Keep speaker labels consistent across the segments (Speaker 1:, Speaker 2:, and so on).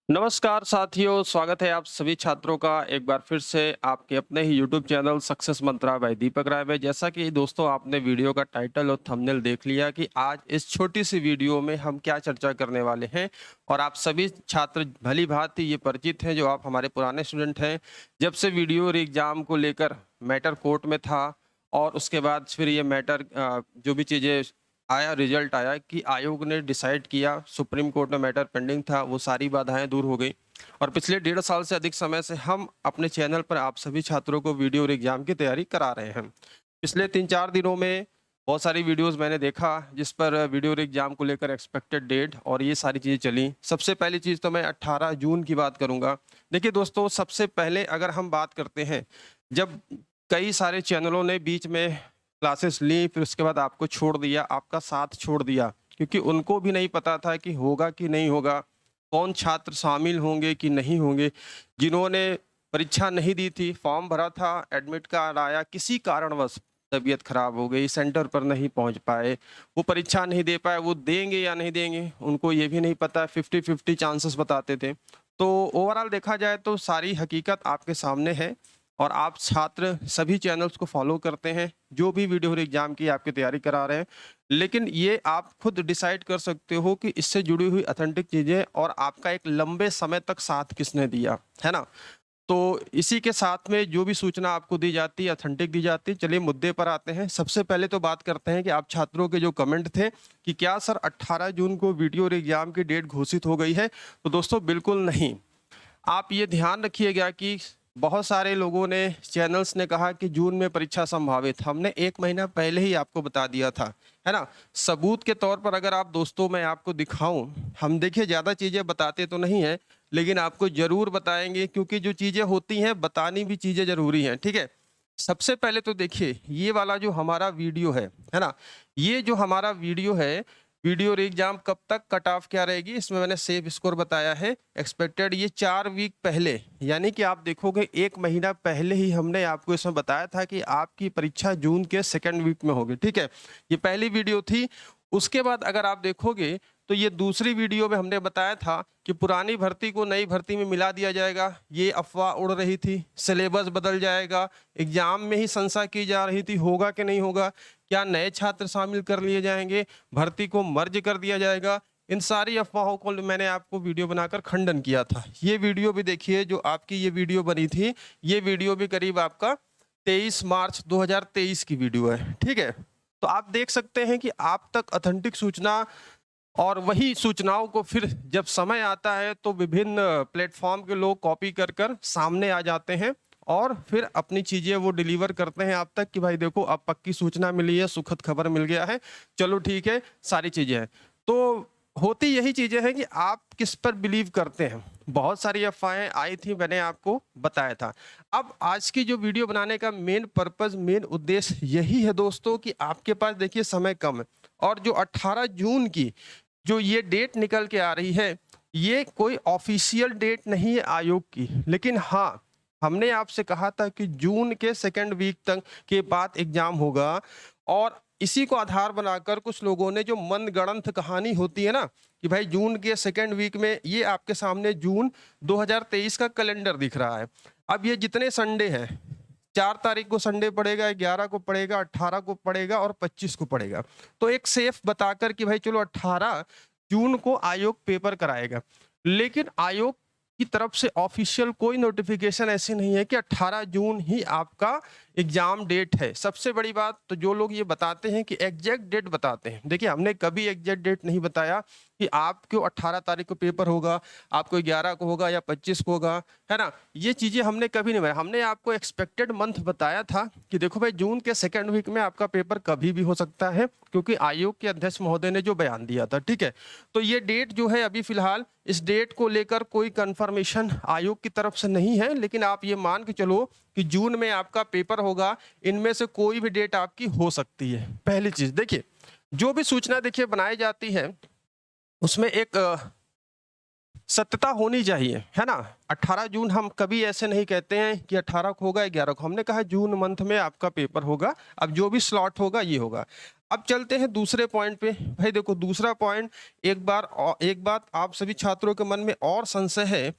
Speaker 1: नमस्कार साथियों, स्वागत है आप सभी छात्रों का एक बार फिर से आपके अपने ही यूट्यूब चैनल सक्सेस मंत्रा बाय दीपक राय में। जैसा कि दोस्तों आपने वीडियो का टाइटल और थंबनेल देख लिया कि आज इस छोटी सी वीडियो में हम क्या चर्चा करने वाले हैं। और आप सभी छात्र भली भांति ये परिचित हैं, जो आप हमारे पुराने स्टूडेंट हैं। जब से वीडियो और एग्जाम को लेकर मैटर कोर्ट में था और उसके बाद फिर ये मैटर जो भी चीज़ें आया, रिजल्ट आया कि आयोग ने डिसाइड किया, सुप्रीम कोर्ट में मैटर पेंडिंग था, वो सारी बाधाएं दूर हो गई। और पिछले 1.5 साल से अधिक समय से हम अपने चैनल पर आप सभी छात्रों को वीडियो और एग्जाम की तैयारी करा रहे हैं। पिछले 3-4 दिनों में बहुत सारी वीडियोस मैंने देखा, जिस पर वीडियो और एग्जाम को लेकर एक्सपेक्टेड डेट और ये सारी चीज़ें चली। सबसे पहली चीज़ तो मैं 18 जून की बात करूंगा। देखिए दोस्तों, सबसे पहले अगर हम बात करते हैं, जब कई सारे चैनलों ने बीच में क्लासेस ली, फिर उसके बाद आपको छोड़ दिया, आपका साथ छोड़ दिया, क्योंकि उनको भी नहीं पता था कि होगा कि नहीं होगा, कौन छात्र शामिल होंगे कि नहीं होंगे। जिन्होंने परीक्षा नहीं दी थी, फॉर्म भरा था, एडमिट कार्ड आया, किसी कारणवश तबीयत खराब हो गई, सेंटर पर नहीं पहुंच पाए, वो परीक्षा नहीं दे पाए, वो देंगे या नहीं देंगे उनको ये भी नहीं पता। 50-50 चांसेस बताते थे। तो ओवरऑल देखा जाए तो सारी हकीकत आपके सामने है। और आप छात्र सभी चैनल्स को फॉलो करते हैं, जो भी वीडियो और एग्जाम की आपकी तैयारी करा रहे हैं। लेकिन ये आप खुद डिसाइड कर सकते हो कि इससे जुड़ी हुई ऑथेंटिक चीज़ें और आपका एक लंबे समय तक साथ किसने दिया, है ना। तो इसी के साथ में जो भी सूचना आपको दी जाती है, ऑथेंटिक दी जाती है। चलिए मुद्दे पर आते हैं। सबसे पहले तो बात करते हैं कि आप छात्रों के जो कमेंट थे कि क्या सर 18 जून को वीडियो और एग्जाम की डेट घोषित हो गई है। तो दोस्तों बिल्कुल नहीं। आप ये ध्यान रखिएगा कि बहुत सारे लोगों ने, चैनल्स ने कहा कि जून में परीक्षा संभावित। हमने 1 महीना पहले ही आपको बता दिया था, है ना। सबूत के तौर पर अगर आप दोस्तों मैं आपको दिखाऊं, हम देखिए ज़्यादा चीज़ें बताते तो नहीं है, लेकिन आपको ज़रूर बताएंगे, क्योंकि जो चीज़ें होती हैं बतानी भी चीज़ें ज़रूरी हैं, ठीक है। सबसे पहले तो देखिए ये वाला जो हमारा वीडियो है ना, ये जो हमारा वीडियो है, वीडियो और एग्जाम कब तक कट ऑफ क्या रहेगी, इसमें मैंने सेफ स्कोर बताया है एक्सपेक्टेड। ये 4 वीक पहले, यानी कि आप देखोगे 1 महीना पहले ही हमने आपको इसमें बताया था कि आपकी परीक्षा जून के सेकेंड वीक में होगी, ठीक है। ये पहली वीडियो थी। उसके बाद अगर आप देखोगे तो ये दूसरी वीडियो में हमने बताया था कि पुरानी भर्ती को नई भर्ती में मिला दिया जाएगा। ये अफवाह उड़ रही थी, सिलेबस बदल जाएगा, एग्जाम में ही संशय की जा रही थी, होगा कि नहीं होगा, क्या नए छात्र शामिल कर लिए जाएंगे, भर्ती को मर्ज कर दिया जाएगा। इन सारी अफवाहों को मैंने आपको वीडियो बनाकर खंडन किया था। ये वीडियो भी देखिए, जो आपकी ये वीडियो बनी थी, ये वीडियो भी करीब आपका 23 मार्च 2023 की वीडियो है, ठीक है। तो आप देख सकते हैं कि आप तक ऑथेंटिक सूचना और वही सूचनाओं को फिर जब समय आता है तो विभिन्न प्लेटफॉर्म के लोग कॉपी कर कर सामने आ जाते हैं और फिर अपनी चीजें वो डिलीवर करते हैं आप तक कि भाई देखो अब पक्की सूचना मिली है, सुखद खबर मिल गया है, चलो ठीक है, सारी चीजें हैं। तो होती यही चीजें हैं कि आप किस पर बिलीव करते हैं। बहुत सारी अफवाहें आई थी, मैंने आपको बताया था। अब आज की जो वीडियो बनाने का मेन पर्पस, मेन उद्देश्य यही है दोस्तों कि आपके पास देखिए समय कम है, और जो 18 जून की जो ये डेट निकल के आ रही है, ये कोई ऑफिशियल डेट नहीं है आयोग की। लेकिन हाँ, हमने आपसे कहा था कि जून के सेकेंड वीक तक के बाद एग्जाम होगा। और इसी को आधार बनाकर कुछ लोगों ने जो मनगढ़ंत कहानी होती है ना, कि भाई जून के सेकेंड वीक में, ये आपके सामने जून 2023 का कैलेंडर दिख रहा है। अब ये जितने संडे हैं, 4 तारीख को संडे पड़ेगा, 11 को पड़ेगा, 18 को पड़ेगा और 25 को पड़ेगा। तो एक सेफ बताकर कि भाई चलो 18 जून को आयोग पेपर कराएगा। लेकिन आयोग की तरफ से ऑफिशियल कोई नोटिफिकेशन ऐसी नहीं है कि 18 जून ही आपका एग्जाम डेट है। सबसे बड़ी बात तो जो लोग ये बताते हैं कि एग्जैक्ट डेट बताते हैं, देखिए हमने कभी एग्जैक्ट डेट नहीं बताया कि आपको 18 तारीख को पेपर होगा, आपको 11 को होगा या 25 को होगा, है ना। ये चीजें हमने कभी नहीं बताया। हमने आपको एक्सपेक्टेड मंथ बताया था कि देखो भाई जून के सेकेंड वीक में आपका पेपर कभी भी हो सकता है, क्योंकि आयोग के अध्यक्ष महोदय ने जो बयान दिया था, ठीक है। तो ये डेट जो है अभी फिलहाल, इस डेट को लेकर कोई कंफर्मेशन आयोग की तरफ से नहीं है। लेकिन आप ये मान के चलो कि जून में आपका पेपर होगा, इनमें से कोई भी डेट आपकी हो सकती है। पहली चीज देखिए, जो भी सूचना देखिए बनाई जाती है, उसमें एक सत्यता होनी चाहिए, है ना? 18 जून हम कभी ऐसे नहीं कहते हैं कि 18 को होगा, 11 को। हमने कहा जून मंथ में आपका पेपर होगा, अब जो भी स्लॉट होगा ये होगा। अब चलते हैं दूसरे पॉइंट पे। भाई देखो दूसरा पॉइंट, एक बात आप सभी छात्रों के मन में और संशय है,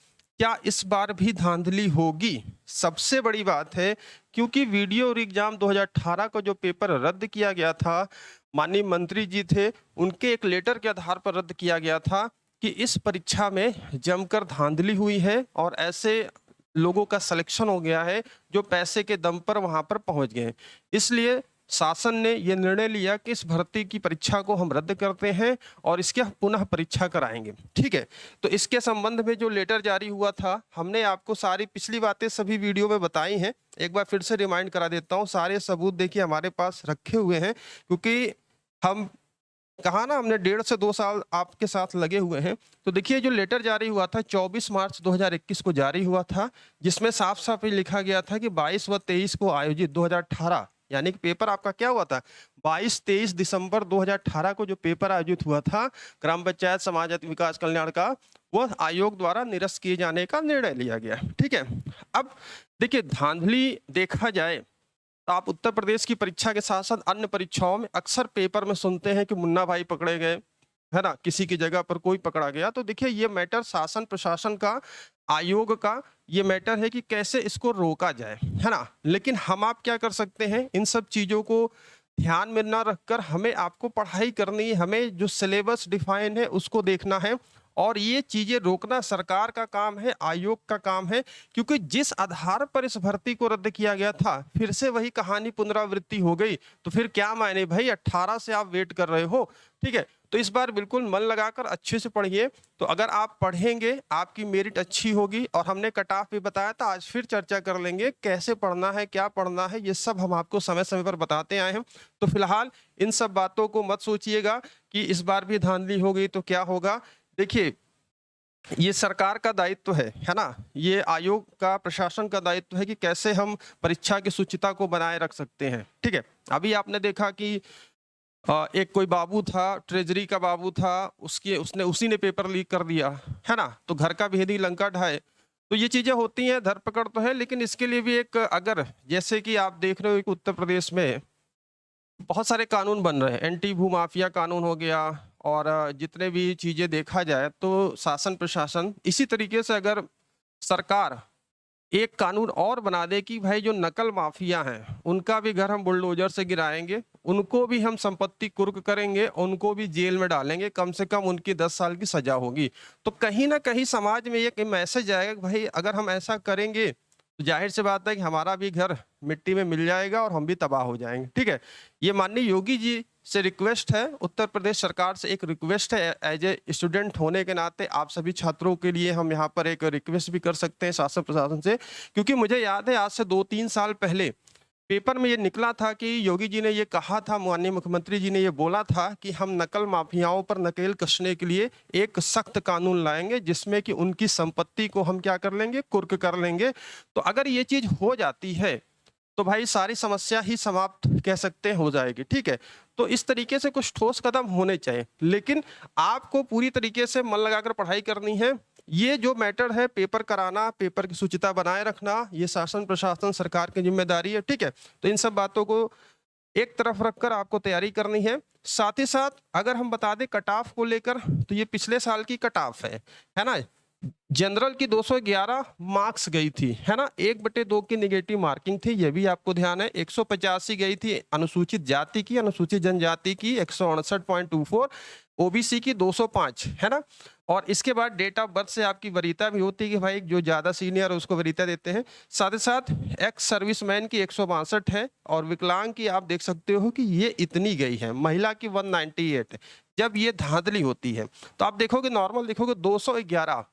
Speaker 1: क्या इस बार भी धांधली होगी? सबसे बड़ी बात है, क्योंकि वीडियो और एग्जाम 2018 का जो पेपर रद्द किया गया था, माननीय मंत्री जी थे, उनके एक लेटर के आधार पर रद्द किया गया था कि इस परीक्षा में जमकर धांधली हुई है और ऐसे लोगों का सिलेक्शन हो गया है जो पैसे के दम पर वहां पर पहुंच गए। इसलिए शासन ने यह निर्णय लिया कि इस भर्ती की परीक्षा को हम रद्द करते हैं और इसकी पुनः परीक्षा कराएंगे। ठीक है, तो इसके संबंध में जो लेटर जारी हुआ था, हमने आपको सारी पिछली बातें सभी वीडियो में बताई हैं। एक बार फिर से रिमाइंड करा देता हूँ, सारे सबूत देखिए हमारे पास रखे हुए हैं, क्योंकि हम कहा ना, हमने 1.5 से 2 साल आपके साथ लगे हुए हैं। तो देखिए जो लेटर जारी हुआ था 24 मार्च 2021 को जारी हुआ था, जिसमें साफ साफ ये लिखा गया था कि 22 व 23 को आयोजित 2018, यानी कि पेपर आपका क्या हुआ था, 22-23 दिसंबर 2018 को जो पेपर आयोजित हुआ था ग्राम पंचायत समाज विकास कल्याण का, वह आयोग द्वारा निरस्त किए जाने का निर्णय लिया गया। ठीक है, अब देखिए धांधली देखा जाए तो आप उत्तर प्रदेश की परीक्षा के साथ साथ अन्य परीक्षाओं में अक्सर पेपर में सुनते हैं कि मुन्ना भाई पकड़े गए, है ना, किसी की जगह पर कोई पकड़ा गया। तो देखिए ये मैटर शासन प्रशासन का, आयोग का ये मैटर है कि कैसे इसको रोका जाए, है ना। लेकिन हम आप क्या कर सकते हैं, इन सब चीजों को ध्यान में न रखकर हमें आपको पढ़ाई करनी है, हमें जो सिलेबस डिफाइन है उसको देखना है और ये चीजें रोकना सरकार का काम है, आयोग का काम है। क्योंकि जिस आधार पर इस भर्ती को रद्द किया गया था, फिर से वही कहानी पुनरावृत्ति हो गई, तो फिर क्या मायने भाई, 18 से आप वेट कर रहे हो। ठीक है, तो इस बार बिल्कुल मन लगाकर अच्छे से पढ़िए। तो अगर आप पढ़ेंगे आपकी मेरिट अच्छी होगी। और हमने कट ऑफ भी बताया था, आज फिर चर्चा कर लेंगे कैसे पढ़ना है, क्या पढ़ना है, ये सब हम आपको समय समय पर बताते आए हैं। तो फिलहाल इन सब बातों को मत सोचिएगा कि इस बार भी धांधली हो गई तो क्या होगा। देखिए ये सरकार का दायित्व है ना, ये आयोग का, प्रशासन का दायित्व है कि कैसे हम परीक्षा की शुचिता को बनाए रख सकते हैं। ठीक है, अभी आपने देखा कि एक कोई बाबू था, ट्रेजरी का बाबू था, उसी ने पेपर लीक कर दिया, है ना। तो घर का भेदी लंका ढाए। तो ये चीजें होती हैं, धरपकड़ तो है, लेकिन इसके लिए भी एक, अगर जैसे कि आप देख रहे हो कि उत्तर प्रदेश में बहुत सारे कानून बन रहे हैं, एंटी भू माफिया कानून हो गया, और जितने भी चीजें देखा जाए तो शासन प्रशासन इसी तरीके से, अगर सरकार एक कानून और बना दे कि भाई जो नकल माफिया हैं उनका भी घर हम बुलडोजर से गिराएंगे, उनको भी हम संपत्ति कुर्क करेंगे, उनको भी जेल में डालेंगे, कम से कम उनकी 10 साल की सजा होगी, तो कहीं ना कहीं समाज में एक मैसेज आएगा कि भाई अगर हम ऐसा करेंगे तो जाहिर सी बात है कि हमारा भी घर मिट्टी में मिल जाएगा और हम भी तबाह हो जाएंगे। ठीक है, ये माननीय योगी जी से रिक्वेस्ट है, उत्तर प्रदेश सरकार से एक रिक्वेस्ट है, एज ए स्टूडेंट होने के नाते आप सभी छात्रों के लिए हम यहाँ पर एक रिक्वेस्ट भी कर सकते हैं शासन प्रशासन से। क्योंकि मुझे याद है आज से 2-3 साल पहले पेपर में ये निकला था कि योगी जी ने ये कहा था, माननीय मुख्यमंत्री जी ने ये बोला था कि हम नकल माफियाओं पर नकेल कसने के लिए एक सख्त कानून लाएंगे, जिसमें कि उनकी संपत्ति को हम क्या कर लेंगे, कुर्क कर लेंगे। तो अगर ये चीज हो जाती है तो भाई सारी समस्या ही समाप्त कह सकते हैं हो जाएगी। ठीक है, तो इस तरीके से कुछ ठोस कदम होने चाहिए, लेकिन आपको पूरी तरीके से मन लगाकर पढ़ाई करनी है। ये जो मैटर है, पेपर कराना, पेपर की शुचिता बनाए रखना, ये शासन प्रशासन सरकार की जिम्मेदारी है। ठीक है, तो इन सब बातों को एक तरफ रखकर आपको तैयारी करनी है। साथ ही साथ अगर हम बता दें कट ऑफ को लेकर, तो ये पिछले साल की कट ऑफ है ना। जनरल की 211 मार्क्स गई थी, है ना, 1/2 की नेगेटिव मार्किंग थी, ये भी आपको ध्यान है। 185 गई थी अनुसूचित जाति की, अनुसूचित जनजाति की 168.24, ओबीसी की 205, है ना। और इसके बाद डेट ऑफ बर्थ से आपकी वरीयता भी होती है कि भाई जो ज्यादा सीनियर है उसको वरीयता देते हैं। साथ ही साथ एक्स सर्विसमैन की 162 है, और विकलांग की आप देख सकते हो कि ये इतनी गई है, महिला की 198 है। जब ये धांधली होती है तो आप देखोगे, नॉर्मल देखोगे 211,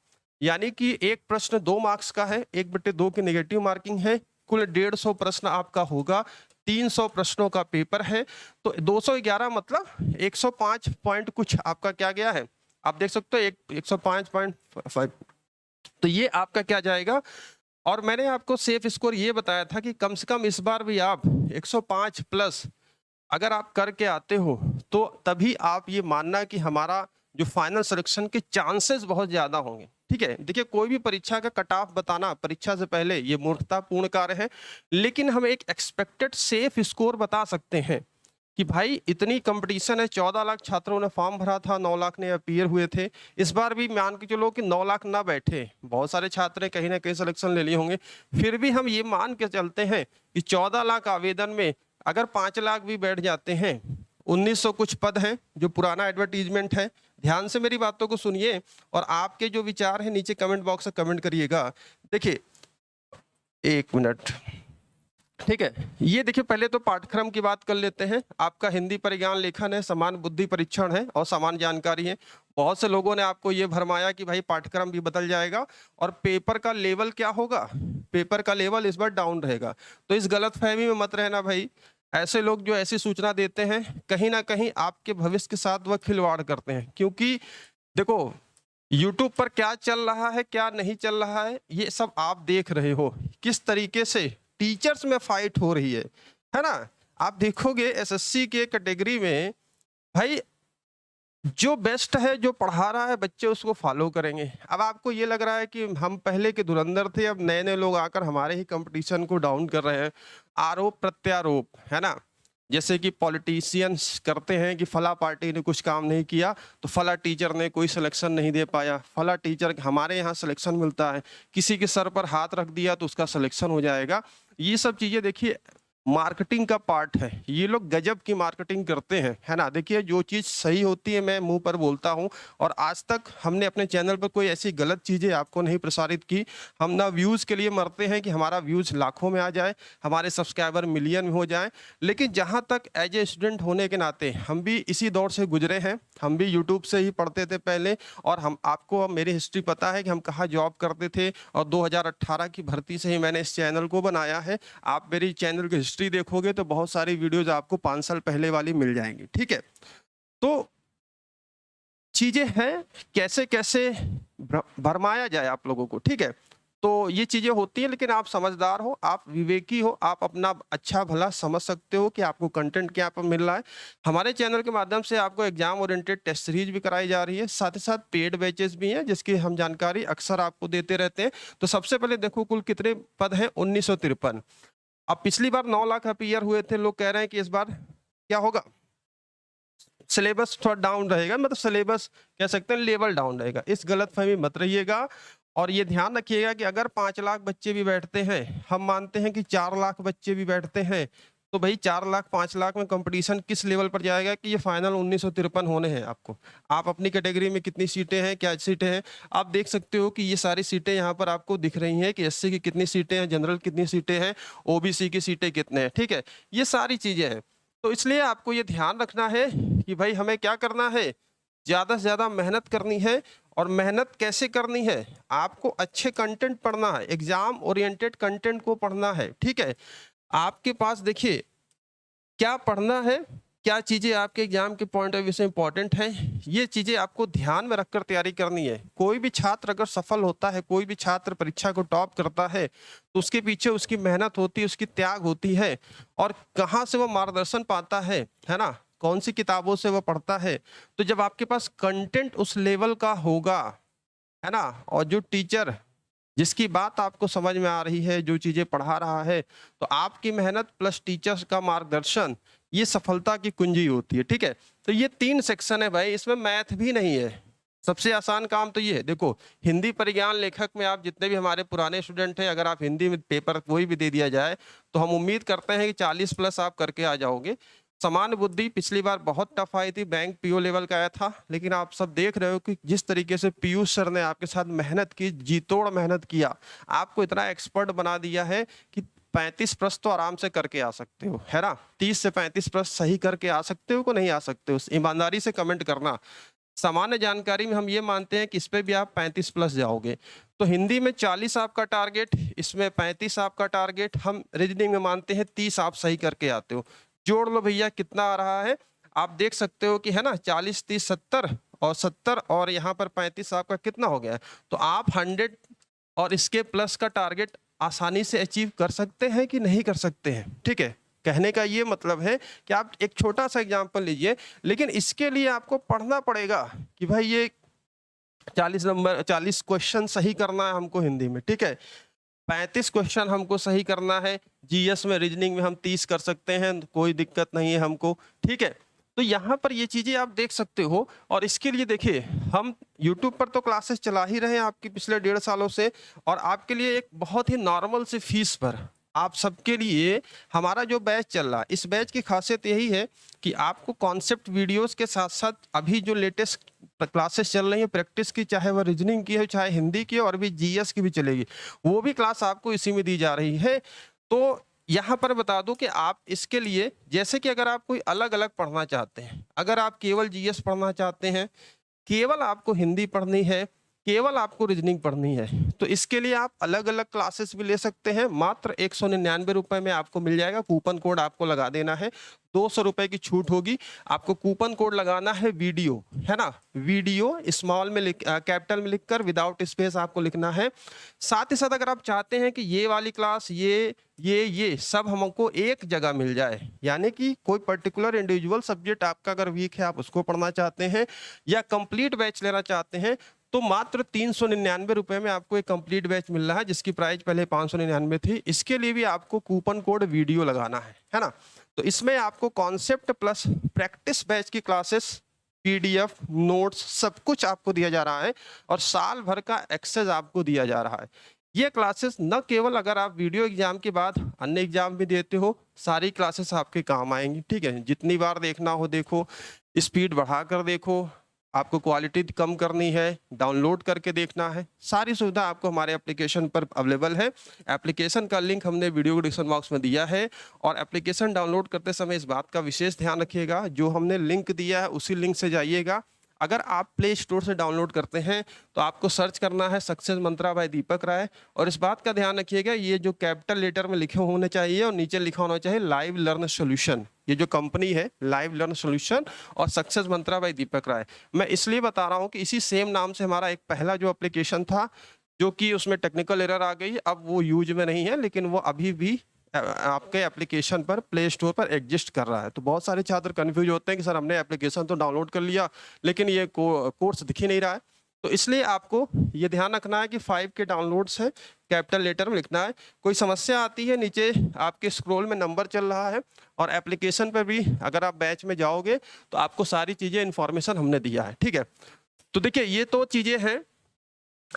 Speaker 1: यानी कि एक प्रश्न 2 मार्क्स का है, 1/2 की नेगेटिव मार्किंग है, कुल 150 प्रश्न आपका होगा, 300 प्रश्नों का पेपर है। तो 211 मतलब 105 पॉइंट कुछ आपका क्या गया है, आप देख सकते हो 105.5। तो ये आपका क्या जाएगा। और मैंने आपको सेफ स्कोर ये बताया था कि कम से कम इस बार भी आप 105 प्लस अगर आप करके आते हो तो तभी आप ये मानना कि हमारा जो फाइनल सिलेक्शन के चांसेस बहुत ज़्यादा होंगे। ठीक है, देखिए कोई भी परीक्षा का कट ऑफ बताना परीक्षा से पहले ये मूर्खतापूर्ण कार्य है, लेकिन हम एक एक्सपेक्टेड सेफ स्कोर बता सकते हैं कि भाई इतनी कंपटीशन है, 14 लाख छात्रों ने फॉर्म भरा था, 9 लाख ने अपीयर हुए थे। इस बार भी मान के चलो कि 9 लाख ना बैठे, बहुत सारे छात्र ने कहीं ना कहीं सिलेक्शन ले लिए होंगे, फिर भी हम ये मान के चलते हैं कि 14 लाख आवेदन में अगर 5 लाख भी बैठ जाते हैं, 1900 कुछ पद हैं जो पुराना एडवर्टीजमेंट है। ध्यान से मेरी बातों को सुनिए और आपके जो विचार हैं नीचे कमेंट बॉक्स में कमेंट करिएगा। देखिए 1 मिनट, ठीक है, ये देखिए पहले तो पाठ्यक्रम की बात कर लेते हैं। आपका हिंदी परिज्ञान लेखन है, समान बुद्धि परीक्षण है और समान जानकारी है। बहुत से लोगों ने आपको ये भरमाया कि भाई पाठ्यक्रम भी बदल जाएगा और पेपर का लेवल क्या होगा, पेपर का लेवल इस बार डाउन रहेगा। तो इस गलतफहमी में मत रहना भाई। ऐसे लोग जो ऐसी सूचना देते हैं कहीं ना कहीं आपके भविष्य के साथ वह खिलवाड़ करते हैं, क्योंकि देखो यूट्यूब पर क्या चल रहा है क्या नहीं चल रहा है ये सब आप देख रहे हो, किस तरीके से टीचर्स में फाइट हो रही है ना। आप देखोगे एसएससी के कैटेगरी में भाई जो बेस्ट है, जो पढ़ा रहा है बच्चे उसको फॉलो करेंगे। अब आपको ये लग रहा है कि हम पहले के धुरंधर थे, अब नए नए लोग आकर हमारे ही कंपटीशन को डाउन कर रहे हैं। आरोप प्रत्यारोप है ना, जैसे कि पॉलिटिशियंस करते हैं कि फला पार्टी ने कुछ काम नहीं किया तो फला टीचर ने कोई सिलेक्शन नहीं दे पाया, फला टीचर हमारे यहाँ सिलेक्शन मिलता है, किसी के सर पर हाथ रख दिया तो उसका सिलेक्शन हो जाएगा। ये सब चीज़ें देखिए मार्केटिंग का पार्ट है, ये लोग गजब की मार्केटिंग करते हैं, है ना। देखिए जो चीज़ सही होती है मैं मुंह पर बोलता हूँ और आज तक हमने अपने चैनल पर कोई ऐसी गलत चीज़ें आपको नहीं प्रसारित की। हम ना व्यूज़ के लिए मरते हैं कि हमारा व्यूज़ लाखों में आ जाए, हमारे सब्सक्राइबर मिलियन में हो जाए, लेकिन जहाँ तक एज ए स्टूडेंट होने के नाते हम भी इसी दौर से गुजरे हैं। हम भी यूट्यूब से ही पढ़ते थे पहले और हम आपको मेरी हिस्ट्री पता है कि हम कहाँ जॉब करते थे और 2018 की भर्ती से ही मैंने इस चैनल को बनाया है। आप मेरी चैनल की हिस्ट्री देखोगे तो बहुत सारी वीडियोज आपको 5 साल पहले वाली मिल जाएंगी। ठीक है, तो चीजें हैं कैसे कैसे भरमाया जाए आप लोगों को। ठीक है, तो ये चीजें होती हैं, लेकिन आप समझदार हो, आप विवेकी हो, आप अपना अच्छा भला समझ सकते हो कि आपको कंटेंट क्या पर मिल रहा है। हमारे चैनल के माध्यम से आपको एग्जाम ओरिएंटेड टेस्ट सीरीज भी कराई जा रही है, साथ ही साथ पेड बैचेस भी हैं जिसकी हम जानकारी अक्सर आपको देते रहते हैं। तो सबसे पहले देखो कुल कितने पद हैं, 1953। अब पिछली बार 9 लाख अपीयर हुए थे, लोग कह रहे हैं कि इस बार क्या होगा, सिलेबस थोड़ा डाउन रहेगा, मतलब सिलेबस कह सकते हैं लेवल डाउन रहेगा। इस गलतफहमी मत रहिएगा और ये ध्यान रखिएगा कि अगर 5 लाख बच्चे भी बैठते हैं, हम मानते हैं कि 4 लाख बच्चे भी बैठते हैं, तो भाई 4 लाख 5 लाख में कंपटीशन किस लेवल पर जाएगा कि ये फाइनल 1953 होने हैं आपको। आप अपनी कैटेगरी में कितनी सीटें हैं, क्या सीटें हैं, आप देख सकते हो कि ये सारी सीटें यहाँ पर आपको दिख रही हैं कि एससी की कितनी सीटें हैं, जनरल कितनी सीटें हैं, ओबीसी की सीटें कितने हैं। ठीक है, ये सारी चीजें हैं। तो इसलिए आपको ये ध्यान रखना है कि भाई हमें क्या करना है, ज़्यादा से ज़्यादा मेहनत करनी है। और मेहनत कैसे करनी है, आपको अच्छे कंटेंट पढ़ना है, एग्जाम ओरिएंटेड कंटेंट को पढ़ना है। ठीक है, आपके पास देखिए क्या पढ़ना है, क्या चीज़ें आपके एग्जाम के पॉइंट ऑफ व्यू से इंपॉर्टेंट हैं, ये चीज़ें आपको ध्यान में रखकर तैयारी करनी है। कोई भी छात्र अगर सफल होता है, कोई भी छात्र परीक्षा को टॉप करता है, तो उसके पीछे उसकी मेहनत होती है, उसकी त्याग होती है, और कहाँ से वो मार्गदर्शन पाता है ना, कौन सी किताबों से वो पढ़ता है। तो जब आपके पास कंटेंट उस लेवल का होगा, है ना, और जो टीचर जिसकी बात आपको समझ में आ रही है, जो चीजें पढ़ा रहा है, तो आपकी मेहनत प्लस टीचर्स का मार्गदर्शन, ये सफलता की कुंजी होती है। ठीक है, तो ये 3 सेक्शन है भाई, इसमें मैथ भी नहीं है। सबसे आसान काम तो ये है, देखो हिंदी परिज्ञान लेखक में आप जितने भी हमारे पुराने स्टूडेंट हैं, अगर आप हिंदी में पेपर कोई भी दे दिया जाए तो हम उम्मीद करते हैं कि 40 प्लस आप करके आ जाओगे। समान बुद्धि पिछली बार बहुत टफ आई थी, बैंक पीओ लेवल का आया था, लेकिन आप सब देख रहे हो कि जिस तरीके से पीयूष सर ने आपके साथ मेहनत की, जी तोड़ मेहनत किया, आपको इतना एक्सपर्ट बना दिया है कि 35 प्रश्न तो आराम से करके आ सकते हो, है ना। 30 से 35 प्रश्न सही करके आ सकते हो को नहीं आ सकते हो, ईमानदारी से कमेंट करना। सामान्य जानकारी में हम ये मानते हैं कि इस पे भी आप 35 प्लस जाओगे। तो हिंदी में 40 आपका टारगेट, इसमें 35 आपका टारगेट, हम रीजनिंग में मानते हैं 30 आप सही करके आते हो। जोड़ लो भैया कितना आ रहा है, आप देख सकते हो कि है ना 40 30 70 और 70 और यहाँ पर 35 आपका कितना हो गया। तो आप 100 और इसके प्लस का टारगेट आसानी से अचीव कर सकते हैं कि नहीं कर सकते हैं। ठीक है, कहने का ये मतलब है कि आप एक छोटा सा एग्जाम्पल लीजिए, लेकिन इसके लिए आपको पढ़ना पड़ेगा कि भाई ये 40 क्वेश्चन सही करना है हमको हिंदी में, ठीक है, 35 क्वेश्चन हमको सही करना है, जीएस में रीजनिंग में हम 30 कर सकते हैं, कोई दिक्कत नहीं है हमको, ठीक है। तो यहाँ पर ये चीजें आप देख सकते हो। और इसके लिए देखिए, हम YouTube पर तो क्लासेस चला ही रहे हैं आपकी पिछले 1.5 सालों से, और आपके लिए एक बहुत ही नॉर्मल से फीस पर आप सबके लिए हमारा जो बैच चल रहा है, इस बैच की खासियत यही है कि आपको कॉन्सेप्ट वीडियोस के साथ साथ अभी जो लेटेस्ट क्लासेस चल रही है प्रैक्टिस की, चाहे वह रीजनिंग की है, चाहे हिंदी की, और भी जीएस की भी चलेगी, वो भी क्लास आपको इसी में दी जा रही है। तो यहाँ पर बता दूं कि आप इसके लिए, जैसे कि अगर आप कोई अलग अलग पढ़ना चाहते हैं, अगर आप केवल जीएस पढ़ना चाहते हैं, केवल आपको हिंदी पढ़नी है, केवल आपको रीजनिंग पढ़नी है, तो इसके लिए आप अलग अलग क्लासेस भी ले सकते हैं। मात्र 199 रुपए में आपको मिल जाएगा। कूपन कोड आपको लगा देना है, 200 रुपए की छूट होगी। आपको कूपन कोड लगाना है वीडियो, है ना, वीडियो स्मॉल में कैपिटल में लिखकर विदाउट स्पेस आपको लिखना है। साथ ही साथ अगर आप चाहते हैं कि ये वाली क्लास, ये सब हमको एक जगह मिल जाए, यानी कि कोई पर्टिकुलर इंडिविजुअल सब्जेक्ट आपका अगर वीक है, आप उसको पढ़ना चाहते हैं, या कंप्लीट बैच लेना चाहते हैं, तो मात्र 399 रुपए में आपको एक कंप्लीट बैच मिल रहा है, जिसकी प्राइस पहले 599 थी। इसके लिए भी आपको कूपन कोड वीडियो लगाना है ना। तो इसमें आपको कॉन्सेप्ट प्लस प्रैक्टिस बैच की क्लासेस, पीडीएफ, नोट्स, सब कुछ आपको दिया जा रहा है, और साल भर का एक्सेस आपको दिया जा रहा है। ये क्लासेस न केवल अगर आप वीडियो एग्जाम के बाद अन्य एग्जाम भी देते हो, सारी क्लासेस आपके काम आएंगी, ठीक है। जितनी बार देखना हो देखो, स्पीड बढ़ा कर देखो, आपको क्वालिटी कम करनी है, डाउनलोड करके देखना है, सारी सुविधा आपको हमारे एप्लीकेशन पर अवेलेबल है। एप्लीकेशन का लिंक हमने वीडियो को डिस्क्रिप्शन बॉक्स में दिया है, और एप्लीकेशन डाउनलोड करते समय इस बात का विशेष ध्यान रखिएगा, जो हमने लिंक दिया है उसी लिंक से जाइएगा। अगर आप प्ले स्टोर से डाउनलोड करते हैं तो आपको सर्च करना है सक्सेस मंत्रा बाय दीपक राय, और इस बात का ध्यान रखिएगा, ये जो कैपिटल लेटर में लिखे होने चाहिए, और नीचे लिखा होना चाहिए लाइव लर्न सॉल्यूशन। ये जो कंपनी है लाइव लर्न सॉल्यूशन और सक्सेस मंत्रा बाय दीपक राय, मैं इसलिए बता रहा हूँ कि इसी सेम नाम से हमारा एक पहला जो एप्लीकेशन था, जो कि उसमें टेक्निकल एरर आ गई, अब वो यूज में नहीं है, लेकिन वो अभी भी आपके एप्लीकेशन पर प्ले स्टोर पर एग्जिस्ट कर रहा है। तो बहुत सारे छात्र कंफ्यूज होते हैं कि सर हमने एप्लीकेशन तो डाउनलोड कर लिया, लेकिन ये कोर्स दिख ही नहीं रहा है। तो इसलिए आपको ये ध्यान रखना है कि 5 के डाउनलोड्स है, कैपिटल लेटर में लिखना है। कोई समस्या आती है, नीचे आपके स्क्रॉल में नंबर चल रहा है, और एप्लीकेशन पर भी अगर आप बैच में जाओगे तो आपको सारी चीज़ें इन्फॉर्मेशन हमने दिया है, ठीक है। तो देखिए, ये तो चीज़ें हैं,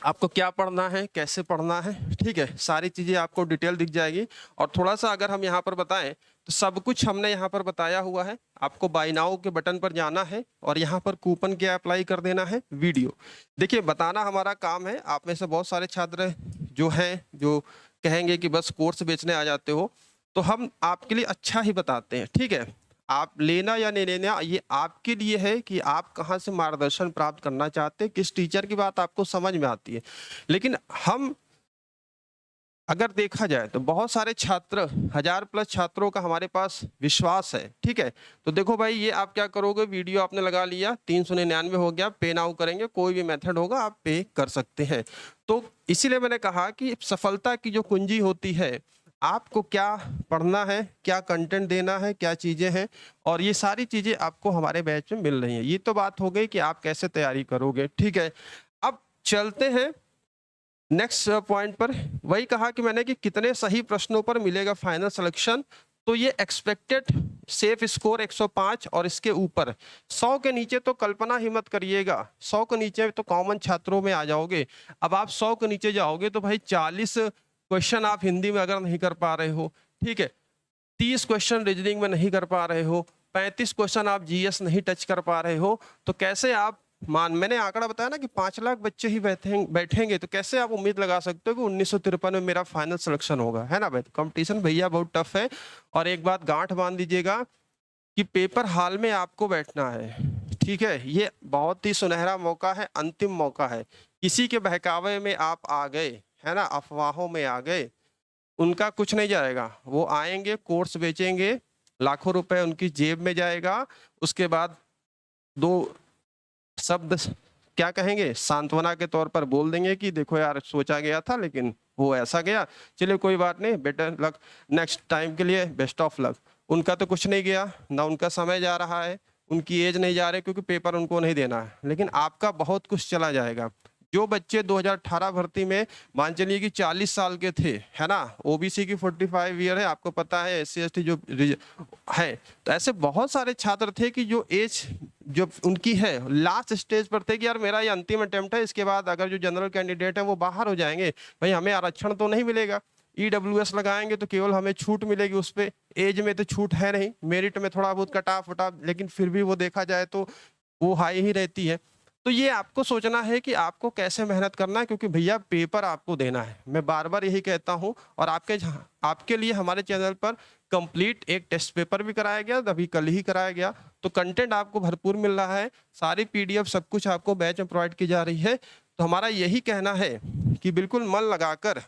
Speaker 1: आपको क्या पढ़ना है, कैसे पढ़ना है, ठीक है, सारी चीज़ें आपको डिटेल दिख जाएगी। और थोड़ा सा अगर हम यहाँ पर बताएं तो सब कुछ हमने यहाँ पर बताया हुआ है। आपको बाय नाउ के बटन पर जाना है, और यहाँ पर कूपन क्या अप्लाई कर देना है, वीडियो। देखिए, बताना हमारा काम है। आप में से बहुत सारे छात्र जो हैं, जो कहेंगे कि बस कोर्स बेचने आ जाते हो, तो हम आपके लिए अच्छा ही बताते हैं, ठीक है। आप लेना या नहीं लेना, ये आपके लिए है कि आप कहाँ से मार्गदर्शन प्राप्त करना चाहते हैं, किस टीचर की बात आपको समझ में आती है। लेकिन हम अगर देखा जाए तो बहुत सारे छात्र, 1000+ छात्रों का हमारे पास विश्वास है, ठीक है। तो देखो भाई, ये आप क्या करोगे, वीडियो आपने लगा लिया, 399 हो गया, पे नाउ करेंगे, कोई भी मेथड होगा आप पे कर सकते हैं। तो इसीलिए मैंने कहा कि सफलता की जो कुंजी होती है, आपको क्या पढ़ना है, क्या कंटेंट देना है, क्या चीज़ें हैं, और ये सारी चीज़ें आपको हमारे बैच में मिल रही हैं। ये तो बात हो गई कि आप कैसे तैयारी करोगे, ठीक है। अब चलते हैं नेक्स्ट पॉइंट पर। वही कहा कि मैंने कि कितने सही प्रश्नों पर मिलेगा फाइनल सिलेक्शन। तो ये एक्सपेक्टेड सेफ स्कोर 105 और इसके ऊपर, 100 के नीचे तो कल्पना ही मत करिएगा, 100 के नीचे तो कॉमन छात्रों में आ जाओगे। अब आप 100 के नीचे जाओगे तो भाई 40 क्वेश्चन आप हिंदी में अगर नहीं कर पा रहे हो, ठीक है, 30 क्वेश्चन रीजनिंग में नहीं कर पा रहे हो, 35 क्वेश्चन आप जीएस नहीं टच कर पा रहे हो, तो कैसे आप मैंने आंकड़ा बताया ना कि 5 लाख बच्चे ही बैठेंगे, तो कैसे आप उम्मीद लगा सकते हो कि 1953 में मेरा फाइनल सिलेक्शन होगा, है ना भाई। कंपटीशन भैया बहुत टफ है। और एक बात गांठ बांध दीजिएगा कि पेपर हॉल में आपको बैठना है, ठीक है। ये बहुत ही सुनहरा मौका है, अंतिम मौका है। किसी के बहकावे में आप आ गए, है ना, अफवाहों में आ गए, उनका कुछ नहीं जाएगा। वो आएंगे, कोर्स बेचेंगे, लाखों रुपए उनकी जेब में जाएगा। उसके बाद 2 शब्द क्या कहेंगे, सांत्वना के तौर पर बोल देंगे कि देखो यार, सोचा गया था लेकिन वो ऐसा गया, चलिए कोई बात नहीं, बेटर लक, नेक्स्ट टाइम के लिए बेस्ट ऑफ लक। उनका तो कुछ नहीं गया ना, उनका समय जा रहा है, उनकी एज नहीं जा रही क्योंकि पेपर उनको नहीं देना है, लेकिन आपका बहुत कुछ चला जाएगा। जो बच्चे 2018 भर्ती में मान चलिए कि 40 साल के थे, है ना, ओबीसी की 45 ईयर है, आपको पता है एससी एसटी जो है, तो ऐसे बहुत सारे छात्र थे कि जो एज जो उनकी है लास्ट स्टेज पर थे कि यार मेरा ये अंतिम अटेम्प्ट है, इसके बाद अगर जो जनरल कैंडिडेट है वो बाहर हो जाएंगे, भाई हमें आरक्षण तो नहीं मिलेगा, ईडब्ल्यूएस लगाएंगे तो केवल हमें छूट मिलेगी, उस पर एज में तो छूट है नहीं, मेरिट में थोड़ा बहुत कटा फटा, लेकिन फिर भी वो देखा जाए तो वो हाई ही रहती है। तो ये आपको सोचना है कि आपको कैसे मेहनत करना है, क्योंकि भैया पेपर आपको देना है, मैं बार बार यही कहता हूँ। और आपके लिए हमारे चैनल पर कंप्लीट एक टेस्ट पेपर भी कराया गया, अभी कल ही कराया गया, तो कंटेंट आपको भरपूर मिल रहा है, सारी पीडीएफ सब कुछ आपको बैच में प्रोवाइड की जा रही है। तो हमारा यही कहना है कि बिल्कुल मन लगाकर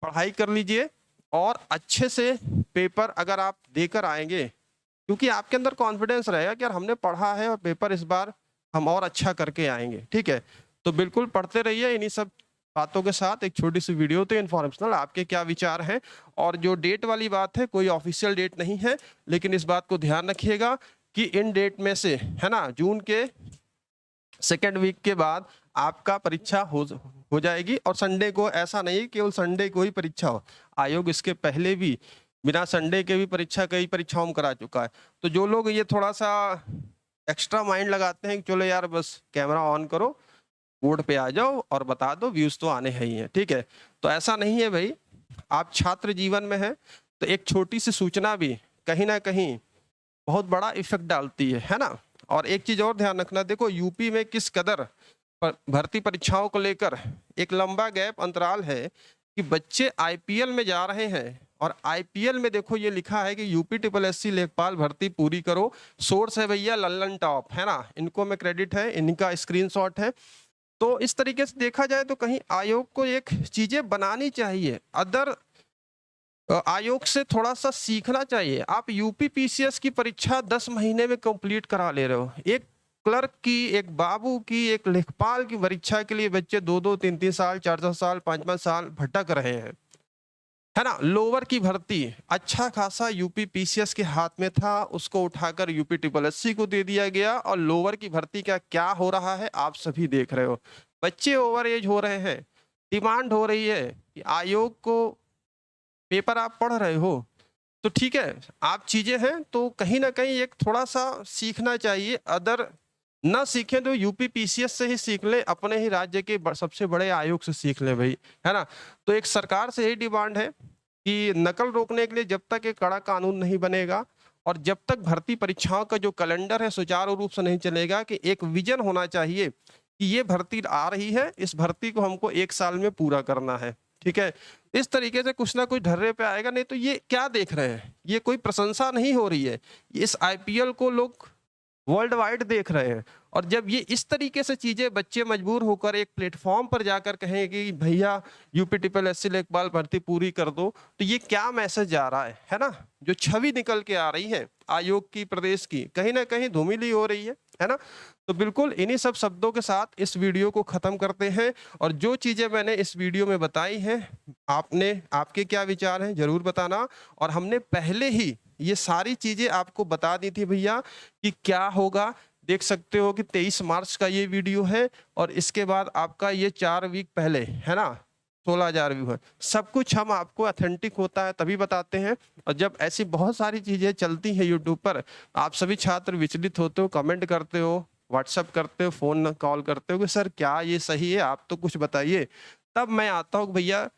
Speaker 1: पढ़ाई कर लीजिए और अच्छे से पेपर अगर आप देकर आएंगे, क्योंकि आपके अंदर कॉन्फिडेंस रहेगा कि यार हमने पढ़ा है और पेपर इस बार हम और अच्छा करके आएंगे। ठीक है, तो बिल्कुल पढ़ते रहिए। इन्हीं सब बातों के साथ एक छोटी सी वीडियो तो इन्फॉर्मेशनल, आपके क्या विचार हैं। और जो डेट वाली बात है, कोई ऑफिशियल डेट नहीं है, लेकिन इस बात को ध्यान रखिएगा कि इन डेट में से, है ना, जून के सेकेंड वीक के बाद आपका परीक्षा हो जाएगी। और संडे को ऐसा नहीं है केवल संडे को ही परीक्षा हो, आयोग इसके पहले भी बिना संडे के भी परीक्षा कई परीक्षाओं में करा चुका है। तो जो लोग ये थोड़ा सा एक्स्ट्रा माइंड लगाते हैं कि चलो यार बस कैमरा ऑन करो, बोर्ड पे आ जाओ और बता दो, व्यूज तो आने ही हैं, ठीक है, तो ऐसा नहीं है भाई। आप छात्र जीवन में हैं तो एक छोटी सी सूचना भी कहीं ना कहीं बहुत बड़ा इफेक्ट डालती है ना। और एक चीज और ध्यान रखना, देखो यूपी में किस कदर भर्ती परीक्षाओं को लेकर एक लंबा गैप अंतराल है कि बच्चे आईपीएल में जा रहे हैं। और आईपीएल में देखो ये लिखा है कि यूपी ट्रिपल एससी लेखपाल भर्ती पूरी करो, सोर्स है भैया लल्लन टॉप, है ना, इनको में क्रेडिट है, इनका स्क्रीनशॉट है। तो इस तरीके से देखा जाए तो कहीं आयोग को एक चीजें बनानी चाहिए, अदर आयोग से थोड़ा सा सीखना चाहिए। आप यूपी पीसीएस की परीक्षा 10 महीने में कंप्लीट करा ले रहे हो, एक क्लर्क की, एक बाबू की, एक लेखपाल की परीक्षा के लिए बच्चे 2-2 3-3 साल 4-4 साल 5-5 साल भटक रहे हैं, है ना। लोअर की भर्ती अच्छा खासा यूपी पीसीएस के हाथ में था, उसको उठाकर यूपी ट्रिपल एससी को दे दिया गया। और लोअर की भर्ती का क्या हो रहा है आप सभी देख रहे हो, बच्चे ओवर एज हो रहे हैं, डिमांड हो रही है कि आयोग को पेपर आप पढ़ रहे हो तो ठीक है, आप चीजें हैं तो कहीं ना कहीं एक थोड़ा सा सीखना चाहिए, अदर ना सीखें तो यूपी पीसीएस से ही सीख ले, अपने ही राज्य के सबसे बड़े आयोग से सीख ले भाई, है ना। तो एक सरकार से यही डिमांड है कि नकल रोकने के लिए जब तक एक कड़ा कानून नहीं बनेगा और जब तक भर्ती परीक्षाओं का जो कैलेंडर है सुचारू रूप से नहीं चलेगा, कि एक विजन होना चाहिए कि ये भर्ती आ रही है, इस भर्ती को हमको 1 साल में पूरा करना है, ठीक है। इस तरीके से कुछ ना कुछ ढर्रे पे आएगा, नहीं तो ये क्या देख रहे हैं, ये कोई प्रशंसा नहीं हो रही है, इस आईपीएल को लोग वर्ल्ड वाइड देख रहे हैं। और जब ये इस तरीके से चीजें बच्चे मजबूर होकर एक प्लेटफॉर्म पर जाकर कहें कि भैया यूपी ट्रिपल एससी लेखपाल भर्ती पूरी कर दो, तो ये क्या मैसेज जा रहा है ना, जो छवि निकल के आ रही है आयोग की, प्रदेश की, कहीं ना कहीं धूमिली हो रही है ना। तो बिल्कुल इन्हीं सब शब्दों के साथ इस वीडियो को खत्म करते हैं। और जो चीजें मैंने इस वीडियो में बताई हैं, आपके क्या विचार हैं जरूर बताना। और हमने पहले ही ये सारी चीजें आपको बता दी थी भैया कि क्या होगा, देख सकते हो कि 23 मार्च का ये वीडियो है और इसके बाद आपका ये 4 वीक पहले, है ना, 16,000 व्यू है। सब कुछ हम आपको ऑथेंटिक होता है तभी बताते हैं। और जब ऐसी बहुत सारी चीजें चलती हैं यूट्यूब पर, आप सभी छात्र विचलित होते हो, कमेंट करते हो, व्हाट्सएप करते हो, फोन कॉल करते हो कि सर क्या ये सही है, आप तो कुछ बताइए, तब मैं आता हूँ भैया।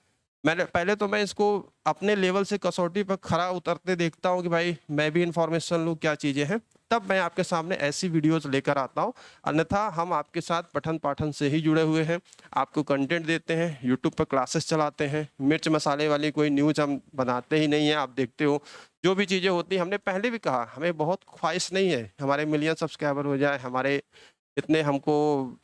Speaker 1: मैंने पहले तो मैं इसको अपने लेवल से कसौटी पर खरा उतरते देखता हूँ कि भाई मैं भी इंफॉर्मेशन लूँ क्या चीज़ें हैं, तब मैं आपके सामने ऐसी वीडियोस लेकर आता हूँ। अन्यथा हम आपके साथ पठन पाठन से ही जुड़े हुए हैं, आपको कंटेंट देते हैं, यूट्यूब पर क्लासेस चलाते हैं, मिर्च मसाले वाली कोई न्यूज़ हम बनाते ही नहीं है। आप देखते हो जो भी चीज़ें होती हैं, हमने पहले भी कहा हमें बहुत ख्वाहिश नहीं है हमारे मिलियन सब्सक्राइबर हो जाए, हमारे इतने हमको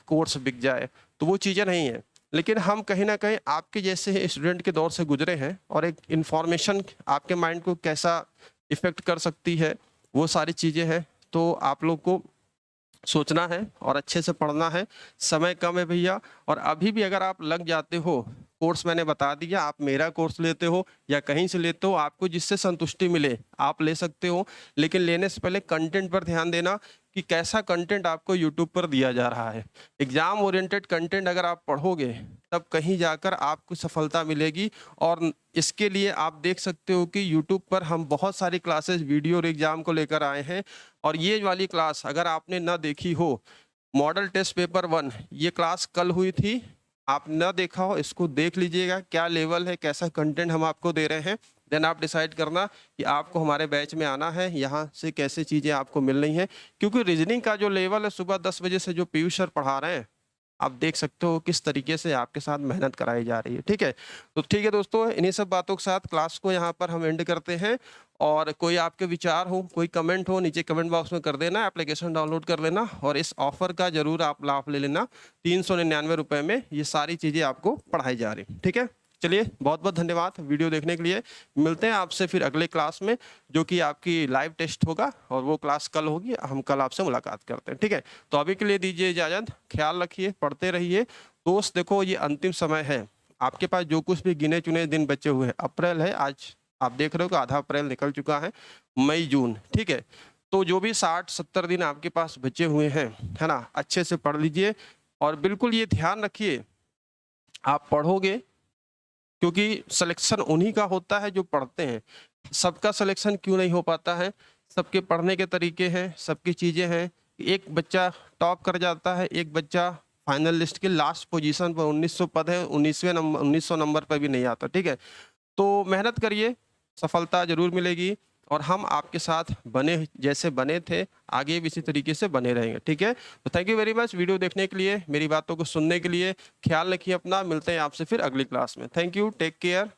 Speaker 1: कोर्स बिक जाए, तो वो चीज़ें नहीं है। लेकिन हम कहीं ना कहीं आपके जैसे स्टूडेंट के दौर से गुजरे हैं और एक इन्फॉर्मेशन आपके माइंड को कैसा इफेक्ट कर सकती है वो सारी चीज़ें हैं। तो आप लोग को सोचना है और अच्छे से पढ़ना है, समय कम है भैया। और अभी भी अगर आप लग जाते हो कोर्स मैंने बता दिया, आप मेरा कोर्स लेते हो या कहीं से लेते हो, आपको जिससे संतुष्टि मिले आप ले सकते हो, लेकिन लेने से पहले कंटेंट पर ध्यान देना कि कैसा कंटेंट आपको यूट्यूब पर दिया जा रहा है। एग्जाम ओरिएंटेड कंटेंट अगर आप पढ़ोगे तब कहीं जाकर आपको सफलता मिलेगी। और इसके लिए आप देख सकते हो कि यूट्यूब पर हम बहुत सारी क्लासेस वीडियो और एग्जाम को लेकर आए हैं, और ये वाली क्लास अगर आपने न देखी हो, मॉडल टेस्ट पेपर 1, ये क्लास कल हुई थी, आप न देखा हो इसको देख लीजिएगा, क्या लेवल है, कैसा कंटेंट हम आपको दे रहे हैं। देन आप डिसाइड करना कि आपको हमारे बैच में आना है, यहाँ से कैसे चीज़ें आपको मिल रही हैं। क्योंकि रीजनिंग का जो लेवल है सुबह 10 बजे से जो पीयूष सर पढ़ा रहे हैं, आप देख सकते हो किस तरीके से आपके साथ मेहनत कराई जा रही है। ठीक है, तो ठीक है दोस्तों, इन्हीं सब बातों के साथ क्लास को यहाँ पर हम एंड करते हैं। और कोई आपके विचार हो, कोई कमेंट हो, नीचे कमेंट बॉक्स में कर देना, एप्लीकेशन डाउनलोड कर लेना और इस ऑफर का जरूर आप लाभ ले लेना। 399 रुपये में ये सारी चीज़ें आपको पढ़ाई जा रही। ठीक है, चलिए बहुत बहुत धन्यवाद वीडियो देखने के लिए। मिलते हैं आपसे फिर अगले क्लास में, जो कि आपकी लाइव टेस्ट होगा और वो क्लास कल होगी। हम कल आपसे मुलाकात करते हैं। ठीक है, तो अभी के लिए दीजिए इजाज़त, ख्याल रखिए, पढ़ते रहिए। दोस्त देखो, ये अंतिम समय है, आपके पास जो कुछ भी गिने चुने दिन बचे हुए हैं, अप्रैल है आज, आप देख रहे हो कि आधा अप्रैल निकल चुका है, मई जून। ठीक है, तो जो भी 60-70 दिन आपके पास बचे हुए हैं, है ना, अच्छे से पढ़ लीजिए। और बिल्कुल ये ध्यान रखिए, आप पढ़ोगे क्योंकि सिलेक्शन उन्हीं का होता है जो पढ़ते हैं। सबका सिलेक्शन क्यों नहीं हो पाता है? सबके पढ़ने के तरीके हैं, सबकी चीज़ें हैं। एक बच्चा टॉप कर जाता है, एक बच्चा फाइनल लिस्ट के लास्ट पोजीशन पर, 1900 पद है, 1900 नंबर पर भी नहीं आता। ठीक है, तो मेहनत करिए, सफलता ज़रूर मिलेगी। और हम आपके साथ बने, जैसे बने थे, आगे भी इसी तरीके से बने रहेंगे। ठीक है, तो thank you very much video देखने के लिए, मेरी बातों को सुनने के लिए। ख्याल रखिए अपना, मिलते हैं आपसे फिर अगली क्लास में। Thank you, take care.